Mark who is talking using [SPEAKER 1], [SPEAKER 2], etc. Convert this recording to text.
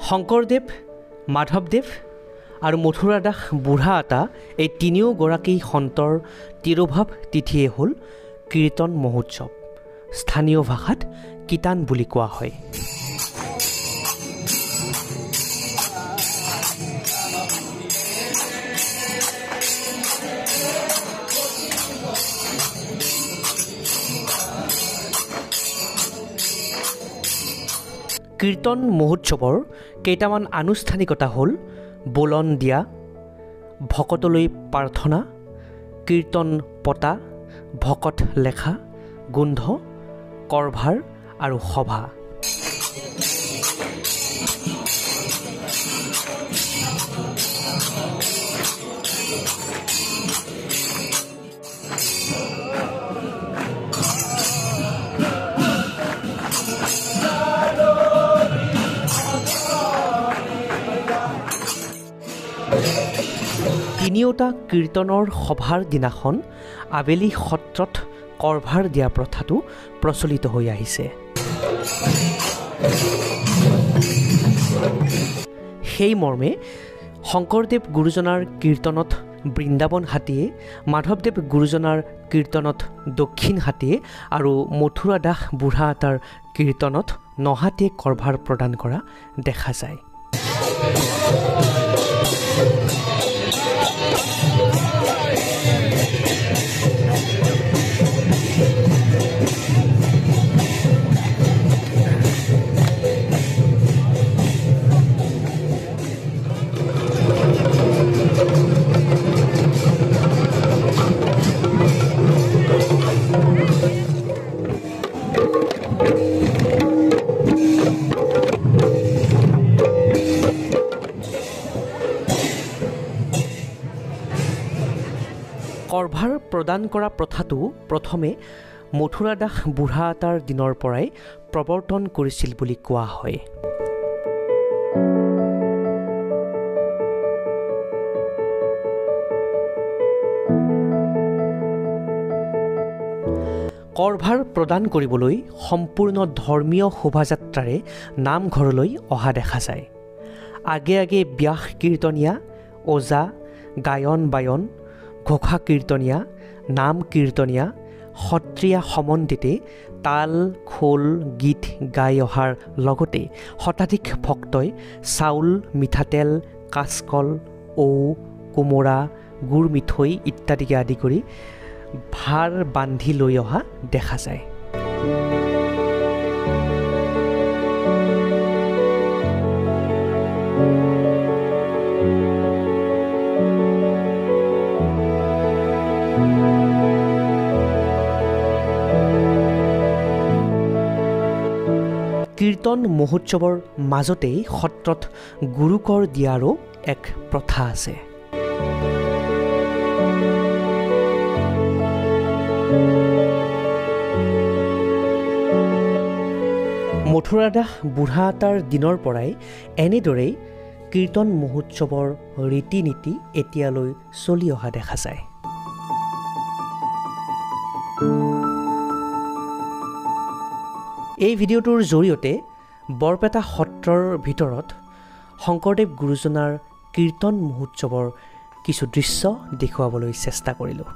[SPEAKER 1] শংকৰদেৱ, মাধৱদেৱ আৰু মথুৰা দাস বুঢ়া আতা এই তিনিওগৰাকী সন্তৰ তিৰোভাৱ তিথিয়ে হ'ল কীৰ্তন মহোৎসৱ। স্থানীয় ভাষাত কীৰ্তন বুলি কোৱা হয়। কীৰ্তন মহোৎসৱৰ কেইটামান আনুষ্ঠানিকতা হ'ল বোলন দিয়া, ভকতলৈ প্ৰাৰ্থনা, কীৰ্তন পতা, ভকত লেখা, গোন্ধ, কৰভাৰ আৰু সভা। তিনিওটা কীৰ্তনৰ সভাৰ দিনাখন আবেলি সত্ৰত কৰভাৰ দিয়া প্ৰথাটো প্ৰচলিত হৈ আহিছে। সেই মৰ্মে শংকৰদেৱ গুৰুজনাৰ কীৰ্তনত বৃন্দাবন হাতীয়ে, মাধৱদেৱ গুৰুজনাৰ কীৰ্তনত দক্ষিণ হাতীয়ে আৰু মথুৰা দাস বুঢ়া আতাৰ কীৰ্তনত নহাতীয়ে কৰভাৰ প্ৰদান কৰা দেখা যায়। কৰভাৰ প্ৰদান কৰা প্ৰথাটো প্ৰথমে মথুৰা দাস বুঢ়া আতাৰ দিনৰ পৰাই প্ৰৱৰ্তন কৰিছিল বুলি কোৱা হয়। কৰভাৰ প্ৰদান কৰিবলৈ সম্পূৰ্ণ ধৰ্মীয় শোভাযাত্ৰাৰে নামঘৰলৈ অহা দেখা যায়। আগে আগে ব্যাস কীৰ্তনীয়া, ওজা, গায়ন বায়ন, ঘোষা কীৰ্তনীয়া, নাম কীৰ্তনীয়া, সত্ৰীয়া সমন্বিতে তাল খোল গীত গাই অহাৰ লগতে শতাধিক ভক্তই চাউল, মিঠাতেল, কাঁচকল, ঔ, কোমোৰা, গুৰ মিঠৈ ইত্যাদিকে আদি কৰি ভাৰ বান্ধি লৈ অহা দেখা যায়। কীৰ্তন মহোৎসৱৰ মাজতেই সত্ৰত গুৰুকৰ দিয়াৰো এক প্ৰথা আছে। মথুৰা দাস বুঢ়া আতাৰ দিনৰ পৰাই এনেদৰেই কীৰ্তন মহোৎসৱৰ ৰীতি নীতি এতিয়ালৈ চলি অহা দেখা যায়। এই ভিডিঅ'টোৰ জৰিয়তে বৰপেটা সত্ৰৰ ভিতৰত শংকৰদেৱ গুৰুজনাৰ কীৰ্তন মহোৎসৱৰ কিছু দৃশ্য দেখুৱাবলৈ চেষ্টা কৰিলোঁ।